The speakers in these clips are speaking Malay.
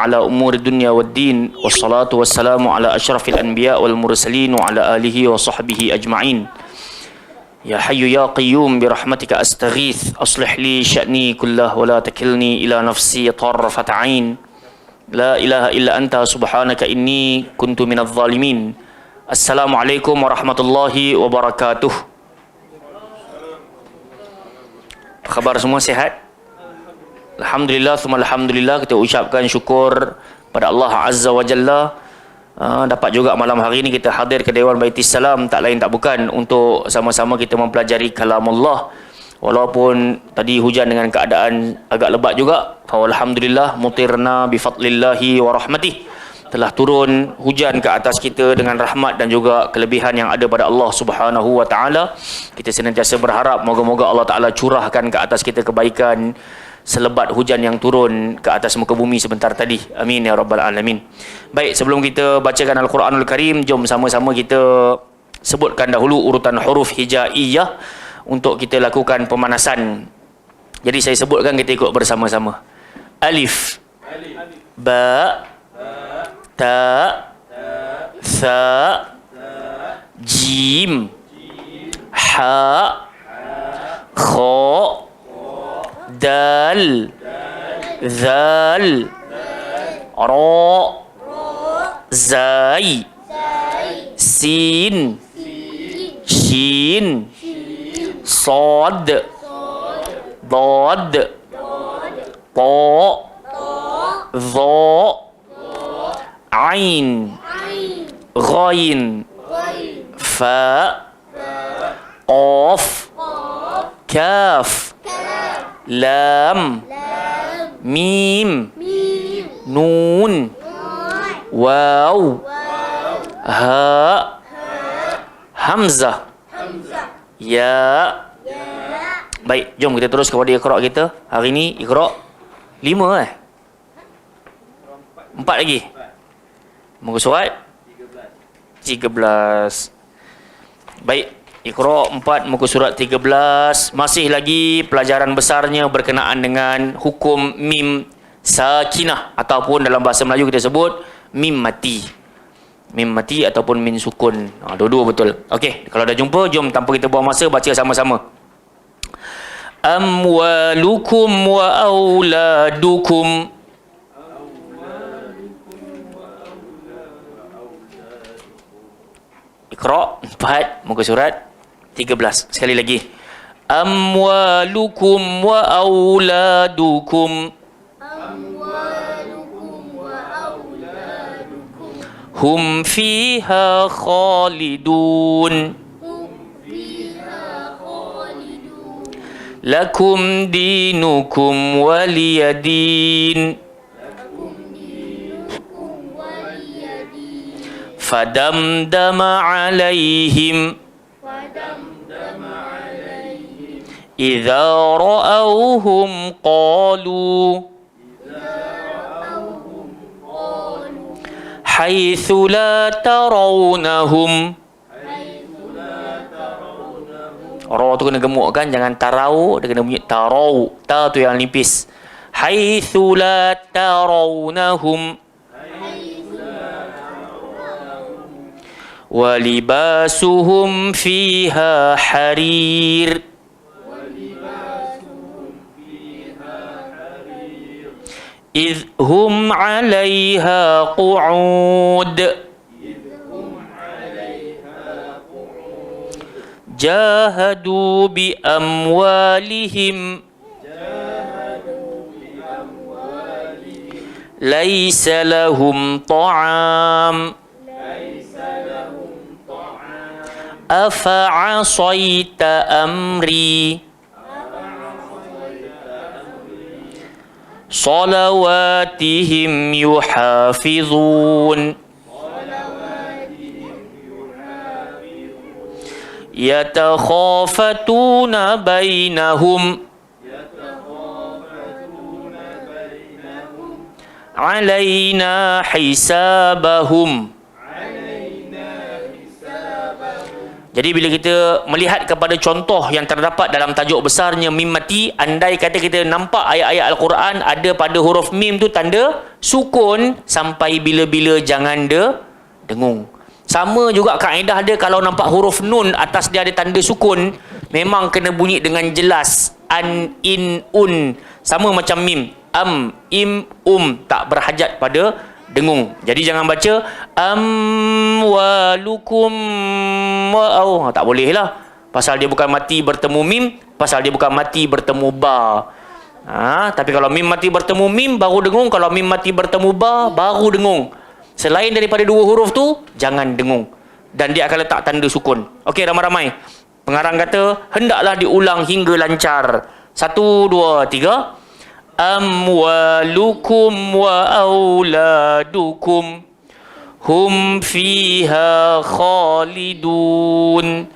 على أمور الدنيا والدين والصلاة والسلام على أشرف الأنبياء والمرسلين وعلى آله وصحبه أجمعين يا حي يا قيوم برحمتك أستغيث أصلح لي شأني كله ولا تكلني إلى نفسي طرفة عين لا إله إلا أنت سبحانك إني كنت من الظالمين السلام عليكم ورحمة الله وبركاته. Khabar semua sihat? Alhamdulillah, thumma alhamdulillah, kita ucapkan syukur pada Allah Azza wa Jalla. Dapat juga malam hari ini kita hadir ke Dewan Baitis Salam, tak lain tak bukan untuk sama-sama kita mempelajari kalamullah. Walaupun tadi hujan dengan keadaan agak lebat juga, fa alhamdulillah mutirna bi fadlillahi wa rahmatih. Telah turun hujan ke atas kita dengan rahmat dan juga kelebihan yang ada pada Allah Subhanahu wa taala. Kita senantiasa berharap moga-moga Allah Taala curahkan ke atas kita kebaikan selebat hujan yang turun ke atas muka bumi sebentar tadi. Amin ya rabbal alamin. Baik, sebelum kita bacakan Al-Quranul Karim, jom sama-sama kita sebutkan dahulu urutan huruf hijaiyah untuk kita lakukan pemanasan. Jadi saya sebutkan, kita ikut bersama-sama. Alif, ba, ta, tha, jim, ha, kha, dal, zal, ra, zai, sin, shin, sad, dad, ta, dha, ain, ghain, fa, qaf, kaf, lam, mim, nun, waw, ha, hamzah, ya. Baik, jom kita terus kepada Iqra kita. Hari ini Iqra 5 4 lagi. Muka surat 13. Baik, Iqra 4 muka surat 13. Masih lagi pelajaran besarnya berkenaan dengan hukum mim sakinah, ataupun dalam bahasa Melayu kita sebut mim mati. Mim mati ataupun min sukun. Dua-dua betul. Okey, kalau dah jumpa, jom tanpa kita buang masa baca sama-sama. Amwalukum wa auladukum. Iqra 4 muka surat 13. Sekali lagi. Amwalukum wa auladukum. Hum fiha khalidun. Lakum dinukum waliyadin. Fadamdama alaihim idza ra'awhum qalu haitsu la tarawnahum. Ra tu kena gemuk kan, jangan tarau, dia kena bunyi tarau. Ta tu yang nipis. Haitsu la tarawnahum wa libasuhum fiha harir. إذ هم عليها قعود جاهدوا بأموالهم ليس لهم طعام أفعصيت أمري صلواتهم يحافظون يتخافتون بينهم علينا حسابهم. Jadi bila kita melihat kepada contoh yang terdapat dalam tajuk besarnya mim mati, andai kata kita nampak ayat-ayat Al-Quran ada pada huruf mim tu tanda sukun sampai bila-bila jangan dengung. Sama juga kaedah dia, kalau nampak huruf nun atas dia ada tanda sukun, memang kena bunyi dengan jelas. An, in, un. Sama macam mim. Am, im, tak berhajat pada dengung. Jadi jangan baca amwalukum wa tak boleh lah. Pasal dia bukan mati bertemu mim, pasal dia bukan mati bertemu ba. Tapi kalau mim mati bertemu mim baru dengung, kalau mim mati bertemu ba baru dengung. Selain daripada dua huruf tu, jangan dengung. Dan dia akan letak tanda sukun. Okey, ramai-ramai. Pengarang kata, hendaklah diulang hingga lancar. 1, 2, 3. Amwalukum wa auladukum hum fiha khalidun.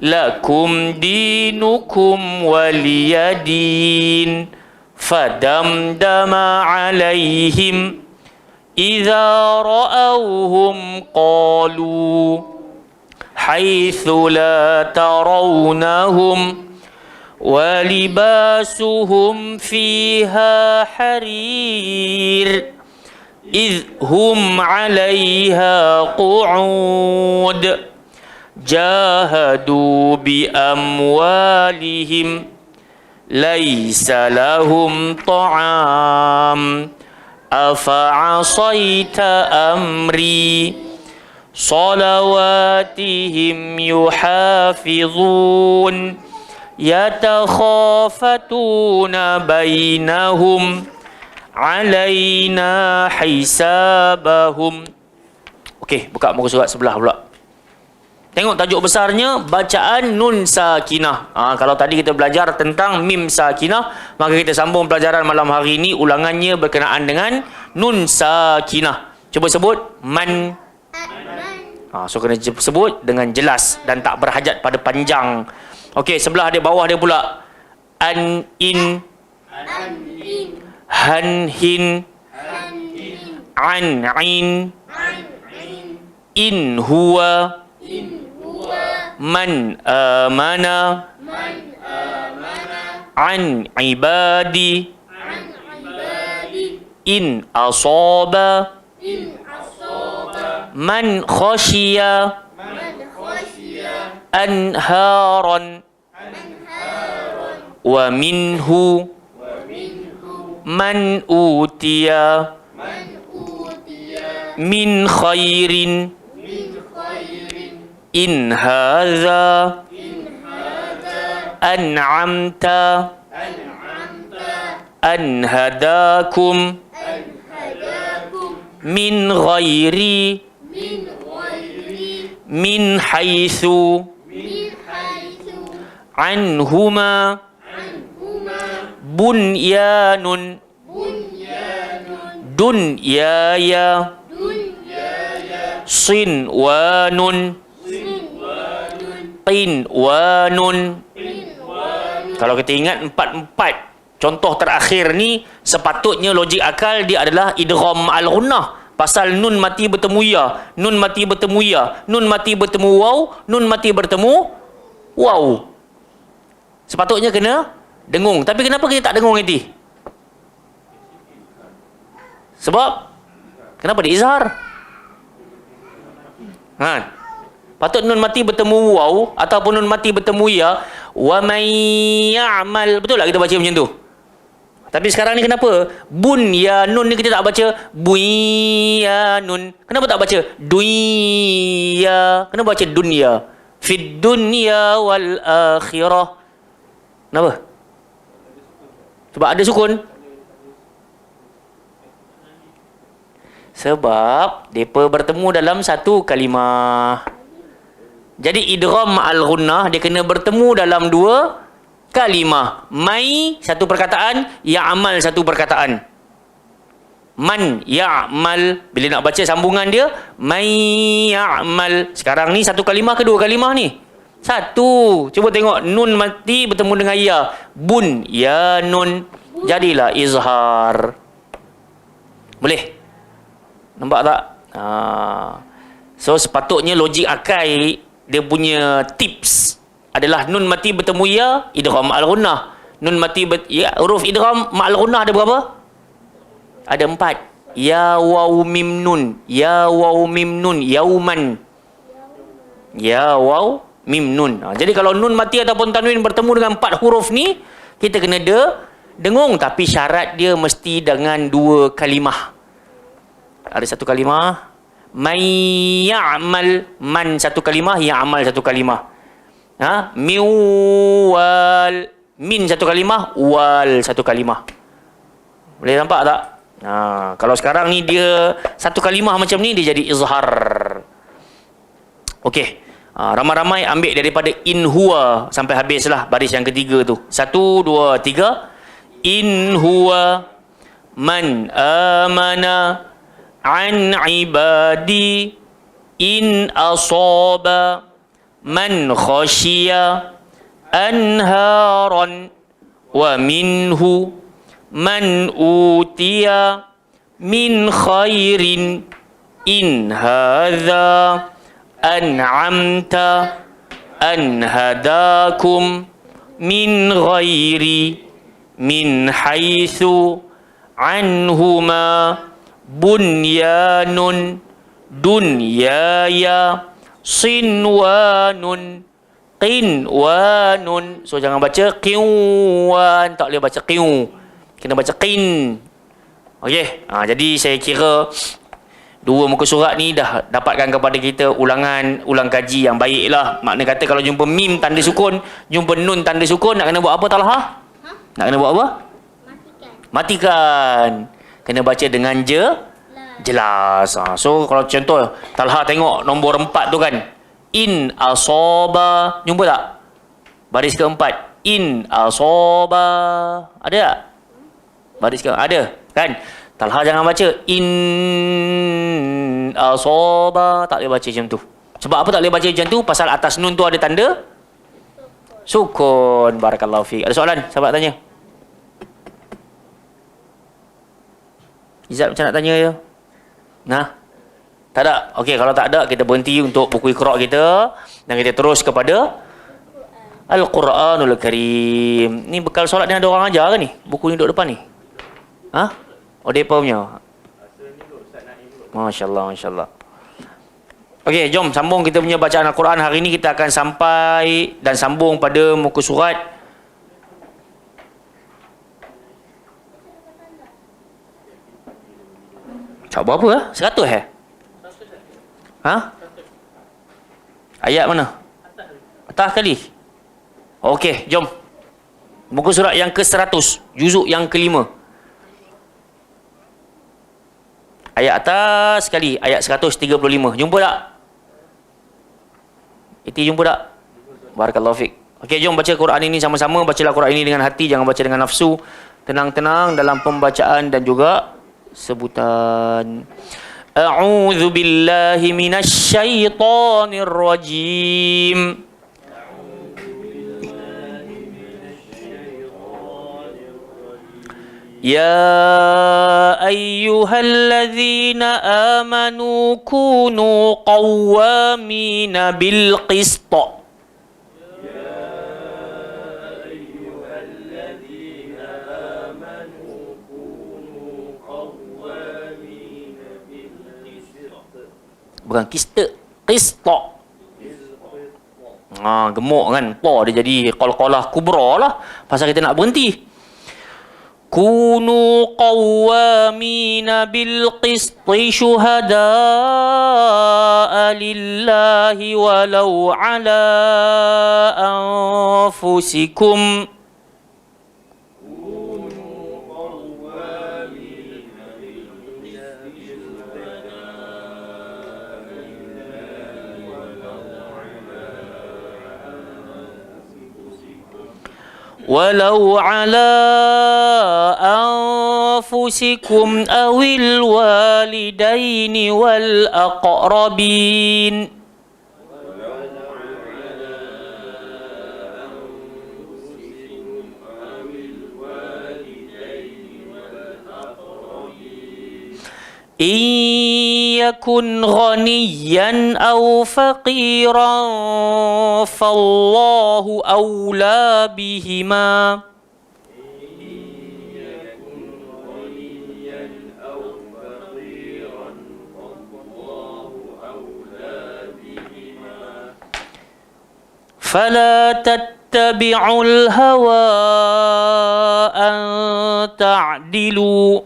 Lakum dinukum waliyadin. Fadamdama alaihim إذا رأوهم قالوا حيث لا ترونهم ولباسهم فيها حرير إذ هم عليها قعود جاهدوا بأموالهم ليس لهم طعام أفعصيت أمري صلواتهم يحافظون يتخافتون بينهم علينا حسابهم. Okey, buka muka surat sebelah pula. Tengok tajuk besarnya, bacaan nun sakinah. Kalau tadi kita belajar tentang mim sakinah, maka kita sambung pelajaran malam hari ini, ulangannya berkenaan dengan nun sakinah. Cuba sebut man. So kena sebut dengan jelas dan tak berhajat pada panjang. Okey, sebelah dia, bawah dia pula. An, in, han, hin, an, in, in, huwa, man amana, an ibadi, in asaba, man khashiya, anharan, wa minhu, man utiya, min khairin, in hadza an'amta an hadakum min ghairi min haitsu anhuma bunyanun dunyaya sinwanun qinwanun. Kalau kita ingat empat contoh terakhir ni, sepatutnya logik akal dia adalah idgham al-ghunnah. Pasal nun mati bertemu ya, nun mati bertemu ya, nun mati bertemu waw, nun mati bertemu waw. Sepatutnya kena dengung. Tapi kenapa kita tak dengung nanti? Sebab kenapa diizhar? Patut nun mati bertemu waw ataupun nun mati bertemu ya. Wa may ya'mal. Betul tak kita baca macam tu? Tapi sekarang ni kenapa bunyanun ni kita tak baca bunyanun? Kenapa tak baca dunya? Kenapa baca dunya? Fid dunya wal akhirah. Kenapa? Sebab ada sukun. Sebab mereka bertemu dalam satu kalimah. Jadi idgham al-ghunnah dia kena bertemu dalam dua kalimah. Mai satu perkataan, ya'mal satu perkataan. Man ya'mal, bila nak baca sambungan dia mai ya'mal. Sekarang ni satu kalimah ke dua kalimah ni? Satu. Cuba tengok nun mati bertemu dengan ya. Bun ya nun. Jadilah izhar. Boleh? Nampak tak? So sepatutnya logik akal dia punya tips adalah nun mati bertemu ya, idgham al-ghunnah. Nun mati ya, huruf idgham ma'al ghunnah ada berapa? Ada 4. Ya waw mim nun. Ya waw mim nun. Yauman. Ya waw mim nun. Jadi kalau nun mati ataupun tanwin bertemu dengan 4 huruf ni, kita kena dengung. Tapi syarat dia mesti dengan 2 kalimah. Ada 1 kalimah. Man ya'mal. Man 1 kalimah. Ya'mal 1 kalimah. Miwal. Min 1 kalimah. Wal 1 kalimah. Boleh nampak tak? Kalau sekarang ni dia 1 kalimah macam ni, dia jadi izhar. Okey. Ramai-ramai ambil daripada in huwa sampai habislah baris yang ketiga tu. 1, 2, 3. In huwa man amana an ibadi in asaba man khashiya anharan wa minhu man utiya min khairin in hadha an'amta an hadakum min ghairi min haitsu anhuma bunyanun dunyaya sinwanun qinwanun. So jangan baca qiwan, tak boleh baca qiu, kena baca qin. Okey, jadi saya kira 2 muka surat ni dah dapatkan kepada kita ulang kaji yang baik lah. Makna kata kalau jumpa mim tanda sukun, jumpa nun tanda sukun, nak kena buat apa Talha? Nak kena buat apa? Matikan. Kena baca dengan jelas. So kalau contoh Talha tengok nombor 4 tu kan, in asaba, jumpa tak? Baris keempat, in asaba, ada tak? Baris keempat, ada kan? Talha jangan baca in asaba, tak boleh baca macam tu. Sebab apa tak boleh baca macam tu? Pasal atas nun tu ada tanda sukun. Barakallahu fiik. Ada soalan? Sahabat tanya. Izzat macam nak tanya je. Tak ada? Okey, kalau tak ada, kita berhenti untuk buku Iqra' kita dan kita terus kepada Al-Quranul Karim. Ni bekal solat ni ada orang ajar ke ni? Buku ni duduk depan ni? Oh, mereka punya. Masya-Allah, masya-Allah. Okey, jom sambung kita punya bacaan Al-Quran. Hari ini kita akan sampai dan sambung pada muka surat cak berapa 100 Ayat mana? Atas kali. Okey, jom. Muka surat yang ke-100, juzuk yang ke-5. Ayat atas sekali, ayat 135. Jumpa tak? Iti jumpa tak? Barakallahu fiik. Okey, jom baca Quran ini sama-sama. Bacalah Quran ini dengan hati, jangan baca dengan nafsu. Tenang-tenang dalam pembacaan dan juga sebutan. A'udzu billahi minasy syaithanir rajim. Ya ayyuhalladzina amanu kunu qawwamina bil qist. Bukan qista, qista. Gemuk kan, ta dia jadi qalqalah kubra lah pasal kita nak berhenti. Kunu qawwamina bil qisti syuhada'a lillahi walau ala anfusikum. Walau ala anfusikum awil walidaini wal aqrabin. In yakun ghaniyan aw faqiran fallahu awla bihima. فلا تتبعوا الهوى أن تعدلوا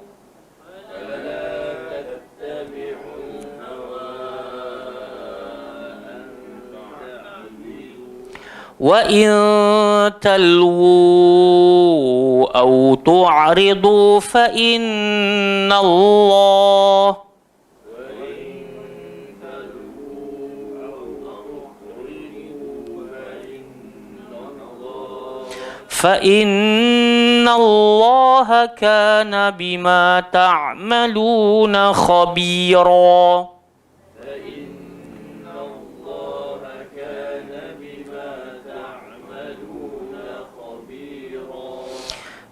وإن تلووا أو تعرضوا فإن الله كان بما تعملون خبيرا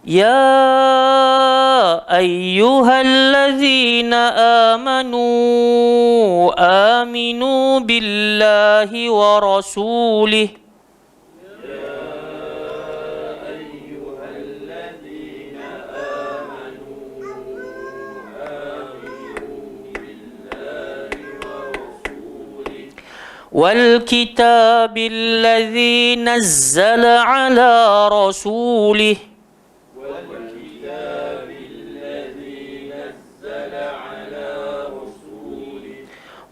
يا أيها الذين آمنوا بالله ورسوله والكتاب الذي نزل على رسوله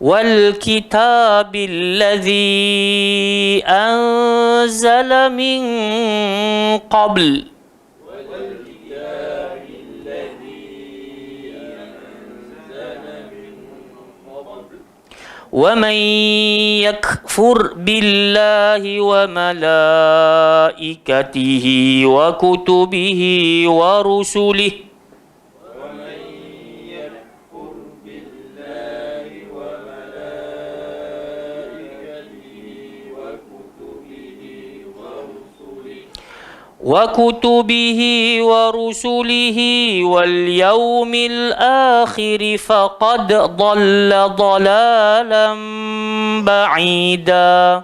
والكتاب الذي أنزل من قبل ومن يكفر بالله وملائكته وكتبه ورسله واليوم الآخر فقد ضل ضلالا بعيدا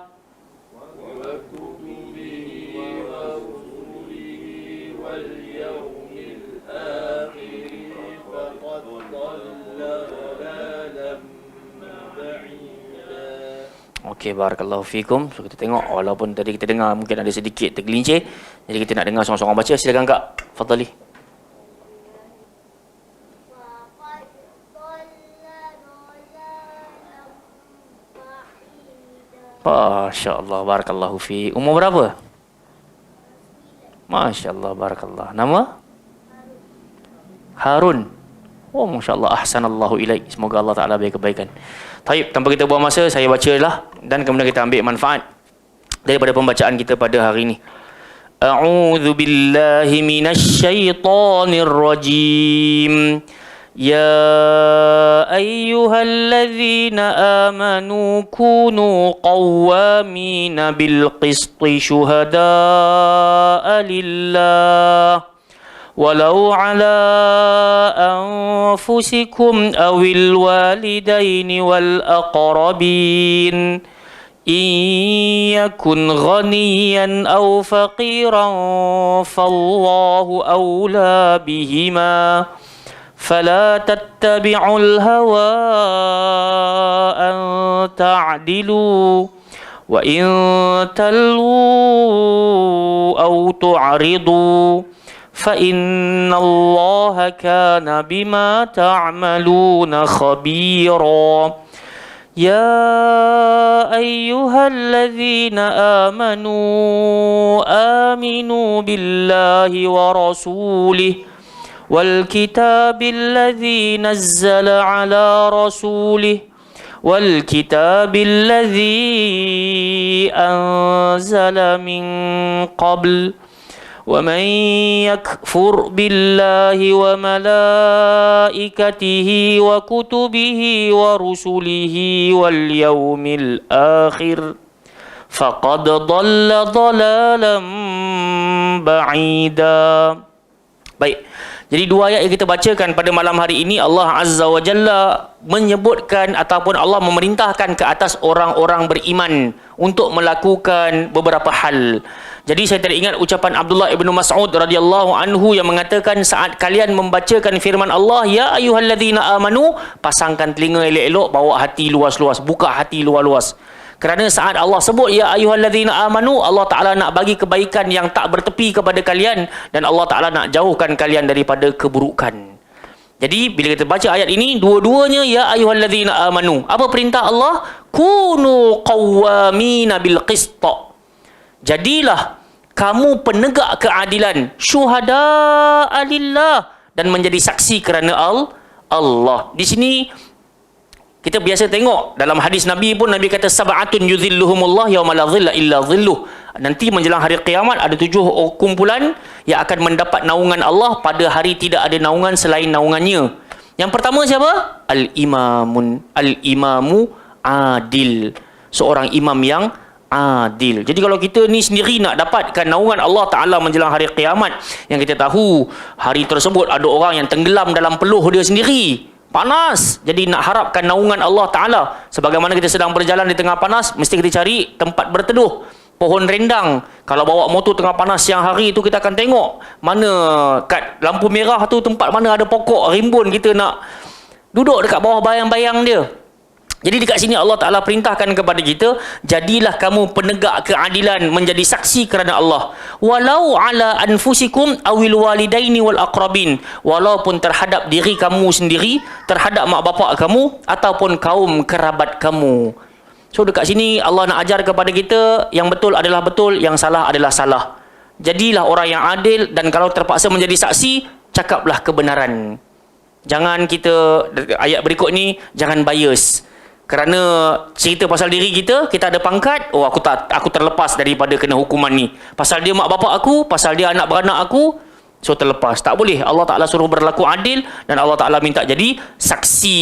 Okey, barakallahu fikum. So kita tengok walaupun tadi kita dengar mungkin ada sedikit tergelincir. Jadi kita nak dengar seorang-seorang baca. Silakan Kak. Fadhali. Masya-Allah, barakallahu fi. Umur berapa? Masya-Allah, barakallah. Nama? Harun. Oh, masya-Allah, ahsanallahu ilaik. Semoga Allah Taala beri kebaikan. Baik, tanpa kita buang masa, saya bacalah dan kemudian kita ambil manfaat daripada pembacaan kita pada hari ini. A'udzu billahi minasyaitonir rajim. Ya ayyuhalladzina amanu kunu qawwamina bil qisti syuhada'a lillah walau ala anfusikum awil walidaini wal aqrabin in yakun ghaniyan aw faqiran fallahu awla bihima fala tattabi'ul hawa an ta'dilu wa in talwu aw tu'ridu فإن الله كان بما تعملون خبيرا يا أيها الذين آمنوا بالله ورسوله والكتاب الذي نزل على رسوله والكتاب الذي أنزل من قبل ومن يكفر بالله وملائكته وكتبه ورسله واليوم الآخر فقد ضل ضلالا بعيدا. Baik. Jadi dua ayat yang kita bacakan pada malam hari ini, Allah Azza wa Jalla menyebutkan ataupun Allah memerintahkan ke atas orang-orang beriman untuk melakukan beberapa hal. Jadi saya teringat ucapan Abdullah ibnu Mas'ud radhiyallahu anhu yang mengatakan saat kalian membacakan firman Allah, ya ayyuhalladzina amanu, pasangkan telinga elok-elok, bawa hati luas-luas, buka hati luas-luas. Kerana saat Allah sebut ya ayyuhallazina amanu, Allah Taala nak bagi kebaikan yang tak bertepi kepada kalian, dan Allah Taala nak jauhkan kalian daripada keburukan. Jadi bila kita baca ayat ini, dua-duanya ya ayyuhallazina amanu. Apa perintah Allah? Kunu qawwamina bil qist. Jadilah kamu penegak keadilan, syuhada'a lillah, dan menjadi saksi kerana Allah. Di sini kita biasa tengok dalam hadis Nabi pun, Nabi kata sab'atun yuzilluhumullah yauma la dhilla illa dhilluh. Nanti menjelang hari kiamat ada 7 kumpulan yang akan mendapat naungan Allah pada hari tidak ada naungan selain naungannya. Yang pertama siapa? Al-imamu adil. Seorang imam yang adil. Jadi kalau kita ni sendiri nak dapatkan naungan Allah Ta'ala menjelang hari kiamat, yang kita tahu hari tersebut ada orang yang tenggelam dalam peluh dia sendiri, panas. Jadi nak harapkan naungan Allah Ta'ala, sebagaimana kita sedang berjalan di tengah panas, mesti kita cari tempat berteduh. Pohon rendang. Kalau bawa motor tengah panas siang hari tu, kita akan tengok mana kat lampu merah tu, tempat mana ada pokok rimbun, kita nak duduk dekat bawah bayang-bayang dia. Jadi dekat sini Allah Ta'ala perintahkan kepada kita, jadilah kamu penegak keadilan, menjadi saksi kerana Allah. Walau ala anfusikum awil walidaini wal aqrabin. Walaupun terhadap diri kamu sendiri, terhadap mak bapak kamu, ataupun kaum kerabat kamu. So dekat sini Allah nak ajar kepada kita, yang betul adalah betul, yang salah adalah salah. Jadilah orang yang adil, dan kalau terpaksa menjadi saksi, cakaplah kebenaran. Jangan kita, ayat berikut ni, jangan bias. Kerana cerita pasal diri kita, kita ada pangkat, oh aku terlepas daripada kena hukuman ni. Pasal dia mak bapak aku, pasal dia anak beranak aku, so terlepas. Tak boleh. Allah Ta'ala suruh berlaku adil, dan Allah Ta'ala minta jadi saksi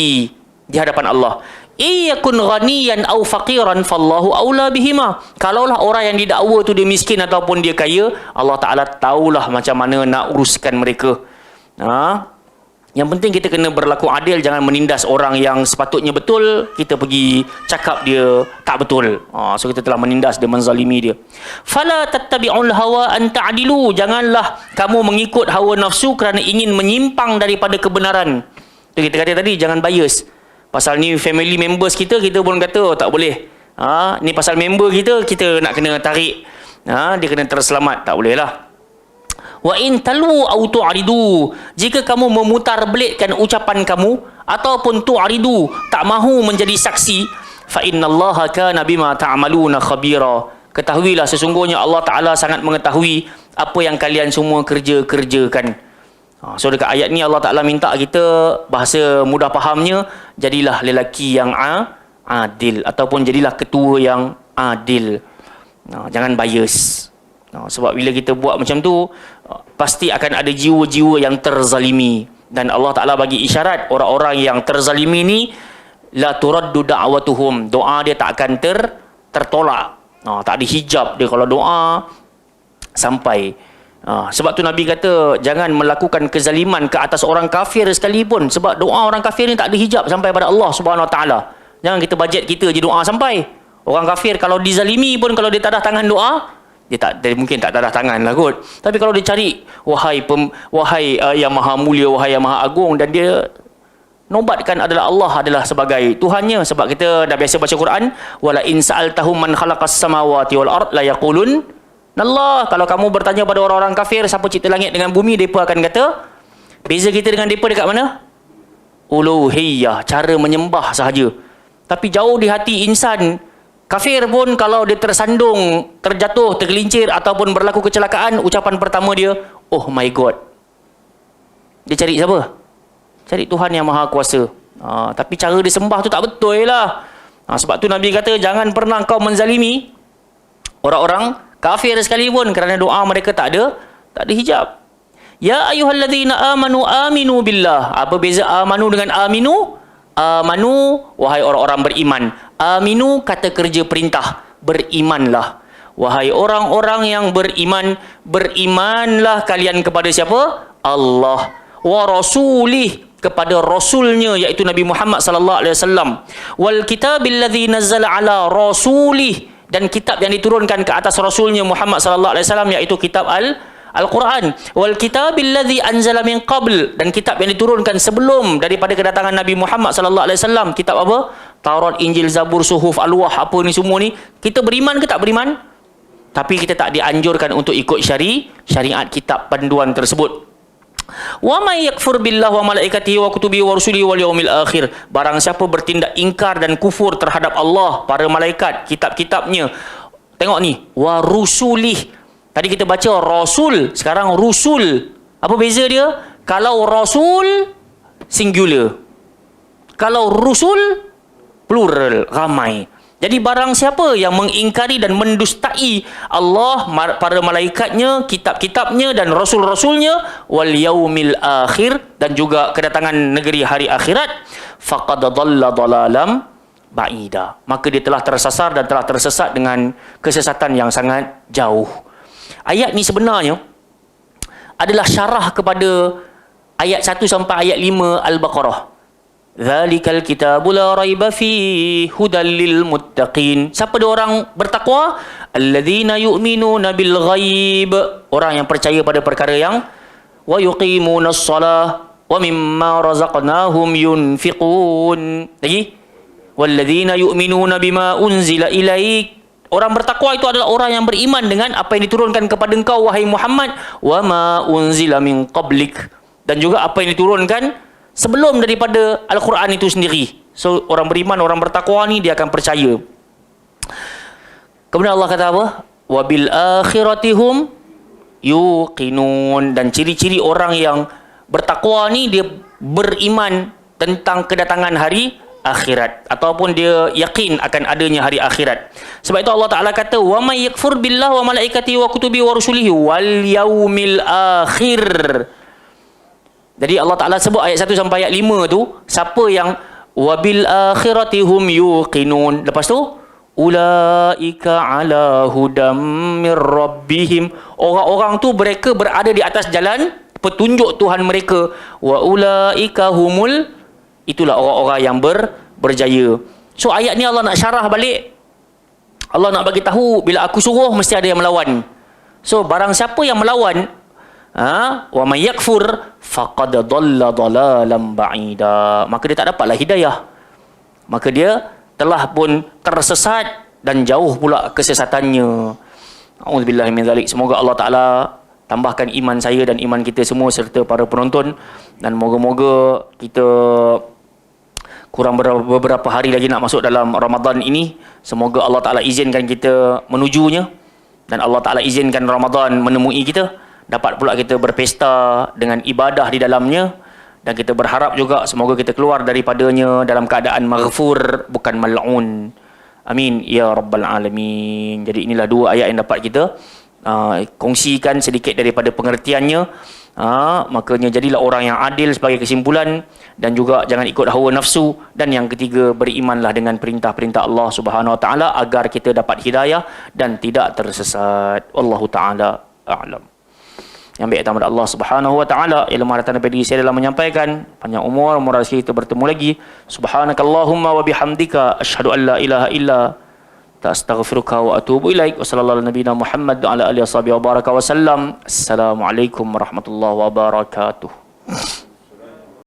di hadapan Allah. Iyakun ghaniyan aw faqiran fallahu aula bihima. Kalaulah orang yang didakwa tu dia miskin ataupun dia kaya, Allah Ta'ala tahulah macam mana nak uruskan mereka. Yang penting kita kena berlaku adil, jangan menindas orang yang sepatutnya betul, kita pergi cakap dia tak betul. So kita telah menindas dia, menzalimi dia. Fala tattabi'ul hawa an ta'dilu. Janganlah kamu mengikut hawa nafsu kerana ingin menyimpang daripada kebenaran. Tu kita kata tadi, jangan bias. Pasal ni family members kita pun kata oh, tak boleh. Ni pasal member kita nak kena tarik. Dia kena terselamat. Tak boleh lah. Wa in talu au tu'ridu. Jika kamu memutar belikkan ucapan kamu, ataupun tu'ridu, tak mahu menjadi saksi, fa innallaha kana bima ta'maluna khabira. Ketahuilah sesungguhnya Allah Ta'ala sangat mengetahui apa yang kalian semua kerjakan. So dekat ayat ni Allah Ta'ala minta kita, bahasa mudah fahamnya, jadilah lelaki yang adil, ataupun jadilah ketua yang adil. Jangan bias. Sebab bila kita buat macam tu, pasti akan ada jiwa-jiwa yang terzalimi. Dan Allah Ta'ala bagi isyarat, orang-orang yang terzalimi ni, la turaddu da'watuhum. Doa dia tak akan tertolak. Tak ada hijab dia kalau doa sampai. Sebab tu Nabi kata jangan melakukan kezaliman ke atas orang kafir sekalipun, sebab doa orang kafir ni tak ada hijab sampai pada Allah Subhanahu Wa Taala. Jangan kita bajet kita je doa sampai. Orang kafir kalau dizalimi pun, kalau dia tadah tangan doa, dia mungkin tak tadah tangan lah kot. Tapi kalau dia cari wahai yang maha mulia, wahai yang maha agung, dan dia nobatkan adalah Allah adalah sebagai Tuhannya. Sebab kita dah biasa baca Quran, wala in sa'altahum man khalaqas samawati wal ard la yaqulun Allah. Kalau kamu bertanya pada orang-orang kafir siapa cipta langit dengan bumi, mereka akan kata, beza kita dengan mereka dekat mana? Uluhiyah, cara menyembah sahaja. Tapi jauh di hati insan kafir pun, kalau dia tersandung, terjatuh, tergelincir ataupun berlaku kecelakaan, ucapan pertama dia, oh my God. Dia cari siapa? Cari Tuhan yang Maha Kuasa. Tapi cara dia sembah tu tak betul lah. Sebab tu Nabi kata jangan pernah kau menzalimi orang-orang kafir sekalipun, kerana doa mereka tak ada hijab. Ya ayyuhalladzina amanu aminu billah. Apa beza amanu dengan aminu? Amanu, wahai orang-orang beriman. Aminu, kata kerja perintah, berimanlah. Wahai orang-orang yang beriman, berimanlah kalian kepada siapa? Allah. Wa rasulih, kepada rasulnya, iaitu Nabi Muhammad sallallahu alaihi wasallam. Wal kitabil ladzi nazzala ala rasulih, dan kitab yang diturunkan ke atas rasulnya Muhammad sallallahu alaihi wasallam, iaitu kitab Al-Quran. Wal kitabil ladzi anzala min qabl, dan kitab yang diturunkan sebelum daripada kedatangan Nabi Muhammad sallallahu alaihi wasallam. Kitab apa? Taurat, Injil, Zabur, Suhuf, Al-Wah, apa ni semua ni, kita beriman ke tak beriman? Tapi kita tak dianjurkan untuk ikut syariat kitab panduan tersebut. Wa may yakfur billah wa malaikatihi wa kutubihi wa rusulihi wal yaumil akhir. Barang siapa bertindak ingkar dan kufur terhadap Allah, para malaikat, kitab-kitabnya. Tengok ni, wa rusulih. Tadi kita baca rasul, sekarang rusul. Apa beza dia? Kalau rasul singular, kalau rusul plural, ramai. Jadi barang siapa yang mengingkari dan mendustai Allah, para malaikatnya, kitab-kitabnya dan rasul-rasulnya, wal yaumil akhir, dan juga kedatangan negeri hari akhirat, faqad dhalla dhalalam ba'ida. Maka dia telah tersasar dan telah tersesat dengan kesesatan yang sangat jauh. Ayat ni sebenarnya adalah syarah kepada ayat 1 sampai ayat 5 Al-Baqarah. Zalikal kitabu la raiba fihi hudal lil muttaqin. Siapa dia orang bertakwa? Alladzina yu'minuna bil ghaib. Orang yang percaya pada perkara yang wa yuqimunas shalah wa mimma razaqnahum yunfiqun. Lagi? Walladzina yu'minuna bima unzila ilaik. Orang bertakwa itu adalah orang yang beriman dengan apa yang diturunkan kepada engkau wahai Muhammad, wa ma unzila min qablik, dan juga apa yang diturunkan sebelum daripada Al-Quran itu sendiri. So orang beriman, orang bertakwa ni dia akan percaya. Kemudian Allah kata apa? Wa bil akhiratihum yuqinun. Dan ciri-ciri orang yang bertakwa ni dia beriman tentang kedatangan hari akhirat, ataupun dia yakin akan adanya hari akhirat. Sebab itu Allah Ta'ala kata wa may yakfur billah wa malaikatihi wa kutubihi wa rusulihi wal yaumil akhir. Jadi Allah Ta'ala sebut ayat 1 sampai ayat 5 tu, siapa yang wabil akhirati hum yuqinun. Lepas tu, ulaika ala hudam mir rabbihim. Orang-orang tu mereka berada di atas jalan petunjuk Tuhan mereka. Wa ulaika humul, itulah orang-orang yang berjaya. So ayat ni Allah nak syarah balik. Allah nak bagi tahu bila aku suruh mesti ada yang melawan. So barang siapa yang melawan, wa may yakfur faqad dhalla dhalalan ba'ida, maka dia tak dapatlah hidayah, maka dia telah pun tersesat dan jauh pula kesesatannya. A'udzubillahi min zalik. Semoga Allah Ta'ala tambahkan iman saya dan iman kita semua serta para penonton, dan moga-moga kita kurang beberapa hari lagi nak masuk dalam Ramadan ini. Semoga Allah Ta'ala izinkan kita menujunya, dan Allah Ta'ala izinkan Ramadan menemui kita, dapat pula kita berpesta dengan ibadah di dalamnya, dan kita berharap juga semoga kita keluar daripadanya dalam keadaan maghfur, bukan mal'un. Amin ya rabbal alamin. Jadi inilah dua ayat yang dapat kita kongsikan sedikit daripada pengertiannya. Makanya jadilah orang yang adil sebagai kesimpulan, dan juga jangan ikut hawa nafsu, dan yang ketiga berimanlah dengan perintah-perintah Allah Subhanahu wa taala agar kita dapat hidayah dan tidak tersesat. Wallahu taala a'lam. Yang baik daripada Allah Subhanahu wa taala, ilmu haratan daripada diri saya dalam menyampaikan. Panjang umur rezeki kita bertemu lagi. Subhanakallahumma wa bihamdika asyhadu an la ilaha illa anta astaghfiruka wa atubu ilaik. Wa sallallahu ala nabiyina Muhammad wa ala alihi wa baraka wa sallam. Assalamualaikum warahmatullahi wabarakatuh.